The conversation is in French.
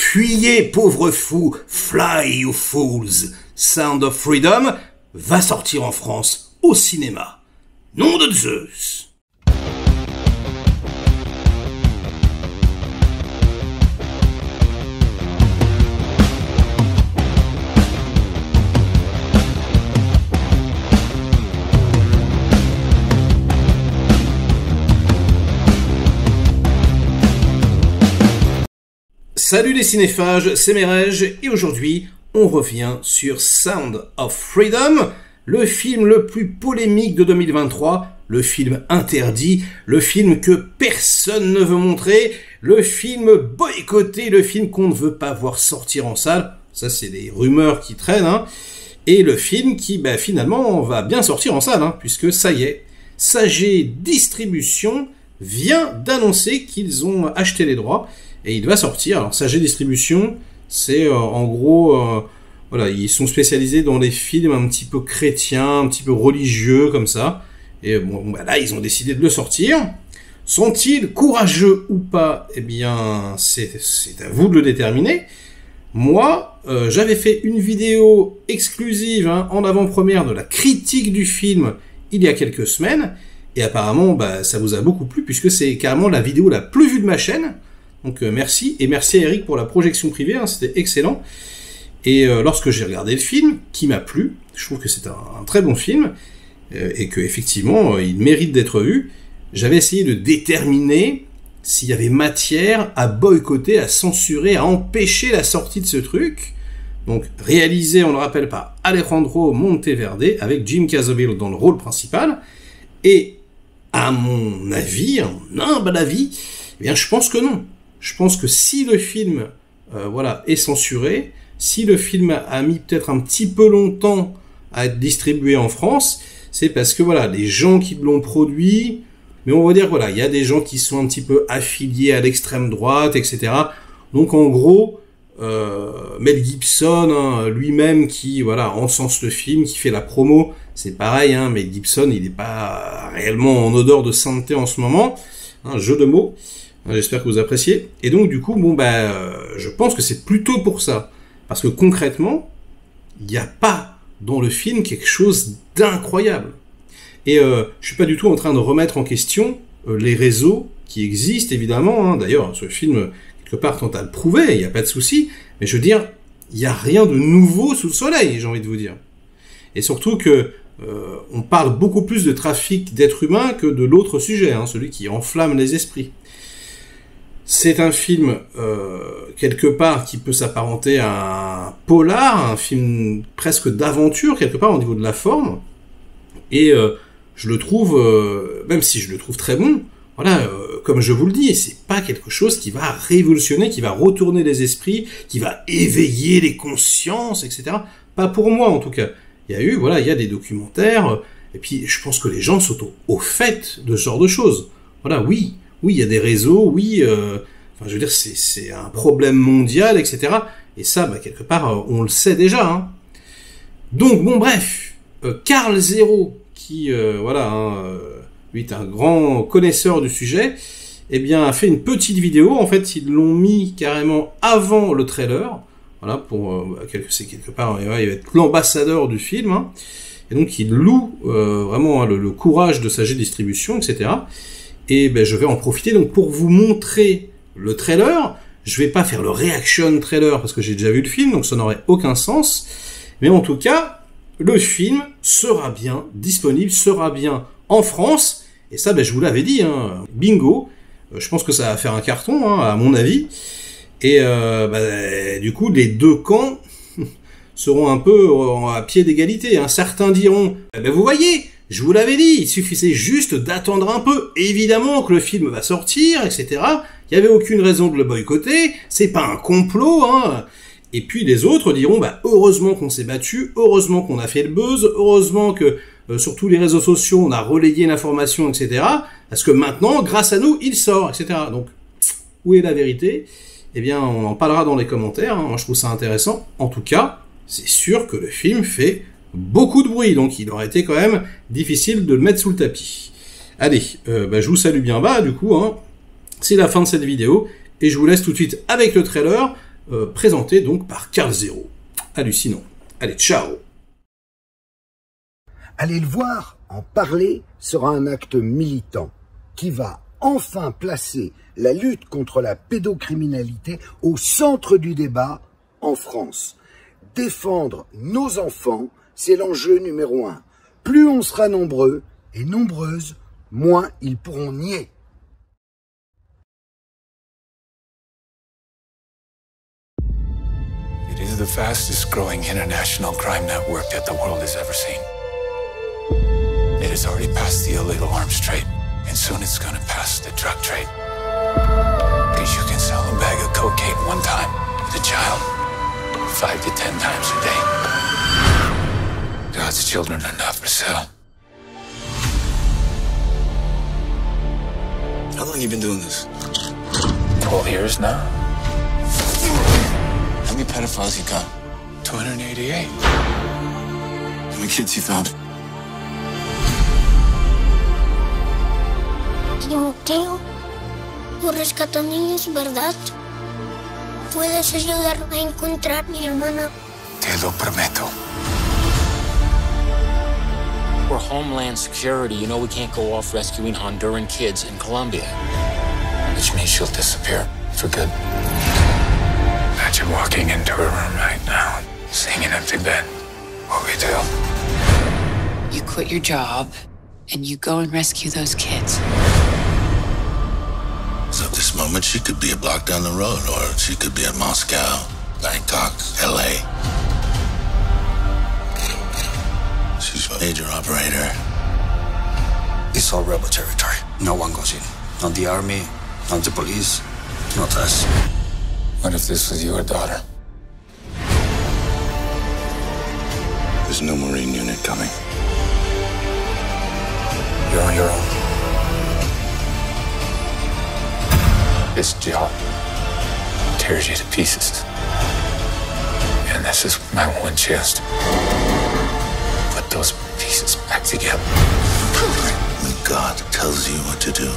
Fuyez, pauvres fous, fly you fools. Sound of Freedom va sortir en France au cinéma. Nom de Zeus. Salut les cinéphages, c'est Merej, et aujourd'hui, on revient sur Sound of Freedom, le film le plus polémique de 2023, le film interdit, le film que personne ne veut montrer, le film boycotté, le film qu'on ne veut pas voir sortir en salle, ça c'est des rumeurs qui traînent, hein, et le film qui, finalement, va bien sortir en salle, hein, puisque ça y est, Sage Distribution vient d'annoncer qu'ils ont acheté les droits, et il va sortir. Alors, Sage Distribution, c'est en gros, voilà, ils sont spécialisés dans les films un petit peu chrétiens, un petit peu religieux, comme ça. Et bon, là, ils ont décidé de le sortir. Sont-ils courageux ou pas? Eh bien, c'est à vous de le déterminer. Moi, j'avais fait une vidéo exclusive, hein, en avant-première de la critique du film il y a quelques semaines. Et apparemment, ça vous a beaucoup plu, puisque c'est carrément la vidéo la plus vue de ma chaîne. Donc merci, et merci à Eric pour la projection privée, hein, c'était excellent. Et lorsque j'ai regardé le film, qui m'a plu, je trouve que c'est un très bon film, et que effectivement il mérite d'être vu, j'avais essayé de déterminer s'il y avait matière à boycotter, à censurer, à empêcher la sortie de ce truc. Donc réalisé, on le rappelle, par Alejandro Monteverde, avec Jim Cazorla dans le rôle principal, et à mon avis, un humble avis, eh bien je pense que non. Je pense que si le film est censuré, si le film a mis peut-être un petit peu longtemps à être distribué en France, c'est parce que voilà, les gens qui l'ont produit, mais on va dire voilà, il y a des gens qui sont un petit peu affiliés à l'extrême droite, etc. Donc en gros, Mel Gibson, hein, lui-même qui encense le film, qui fait la promo, c'est pareil, hein, Mel Gibson, il n'est pas réellement en odeur de sainteté en ce moment, un jeu de mots. J'espère que vous appréciez. Et donc, du coup, je pense que c'est plutôt pour ça. Parce que concrètement, il n'y a pas dans le film quelque chose d'incroyable. Et je suis pas du tout en train de remettre en question les réseaux qui existent, évidemment. Hein. D'ailleurs, ce film, quelque part, tente à le prouver, il n'y a pas de souci. Mais je veux dire, il n'y a rien de nouveau sous le soleil, j'ai envie de vous dire. Et surtout que on parle beaucoup plus de trafic d'êtres humains que de l'autre sujet, hein, celui qui enflamme les esprits. C'est un film, quelque part, qui peut s'apparenter à un polar, un film presque d'aventure, quelque part, au niveau de la forme. Et je le trouve, même si je le trouve très bon, comme je vous le dis, c'est pas quelque chose qui va révolutionner, qui va retourner les esprits, qui va éveiller les consciences, etc. Pas pour moi, en tout cas. Il y a des documentaires, et puis je pense que les gens sont au fait de ce genre de choses. Oui, il y a des réseaux, oui, je veux dire, c'est un problème mondial, etc. Et ça, quelque part, on le sait déjà. Hein. Donc, bref, Karl Zero, qui, lui est un grand connaisseur du sujet, eh bien, a fait une petite vidéo. En fait, ils l'ont mis carrément avant le trailer. Voilà, c'est quelque part, il va être l'ambassadeur du film. Hein. Et donc, il loue vraiment le courage de Sage Distribution, etc. Et je vais en profiter donc pour vous montrer le trailer. Je vais pas faire le reaction trailer parce que j'ai déjà vu le film, donc ça n'aurait aucun sens. Mais en tout cas, le film sera bien disponible, sera bien en France. Et ça, je vous l'avais dit, hein, bingo. Je pense que ça va faire un carton, hein, à mon avis. Et du coup, les deux camps seront un peu à pied d'égalité. Hein. Certains diront, vous voyez, je vous l'avais dit, il suffisait juste d'attendre un peu. Évidemment que le film va sortir, etc. Il n'y avait aucune raison de le boycotter, c'est pas un complot, hein. Et puis les autres diront, heureusement qu'on s'est battu, heureusement qu'on a fait le buzz, heureusement que sur tous les réseaux sociaux on a relayé l'information, etc. Parce que maintenant, grâce à nous, il sort, etc. Donc, où est la vérité? Eh bien, on en parlera dans les commentaires, hein. Moi, je trouve ça intéressant. En tout cas, c'est sûr que le film fait beaucoup de bruit, donc il aurait été quand même difficile de le mettre sous le tapis. Allez, je vous salue bien bas, du coup, hein. C'est la fin de cette vidéo, et je vous laisse tout de suite avec le trailer. présenté donc par Carl Zero. Hallucinant. Allez, ciao. Aller le voir, en parler, sera un acte militant qui va enfin placer la lutte contre la pédocriminalité au centre du débat en France. Défendre nos enfants, c'est l'enjeu numéro 1. Plus on sera nombreux et nombreuses, moins ils pourront nier. It is the fastest growing international crime network that the world has ever seen. It has already passed the illegal arms trade, and soon it's gonna pass the drug trade. Because you can sell a bag of cocaine one time to a child 5 to 10 times a day. God's children are not for sale. How long have you been doing this? 12 years now. How many pedophiles you got? 288. How many kids you found? Timoteo, tú rescatas niños, ¿verdad? ¿Puedes ayudarme a encontrar a mi hermana? Te lo prometo. We're Homeland Security. You know we can't go off rescuing Honduran kids in Colombia. Which means she'll disappear for good. Imagine walking into her room right now, seeing an empty bed. What we do? You quit your job, and you go and rescue those kids. So at this moment, she could be a block down the road, or she could be in Moscow, Bangkok, LA. She's a major operator. It's all rebel territory. No one goes in. Not the army, not the police, not us. What if this was your daughter? There's no Marine unit coming. You're on your own. This job tears you to pieces. And this is my one chance to put those pieces back together. When God tells you what to do,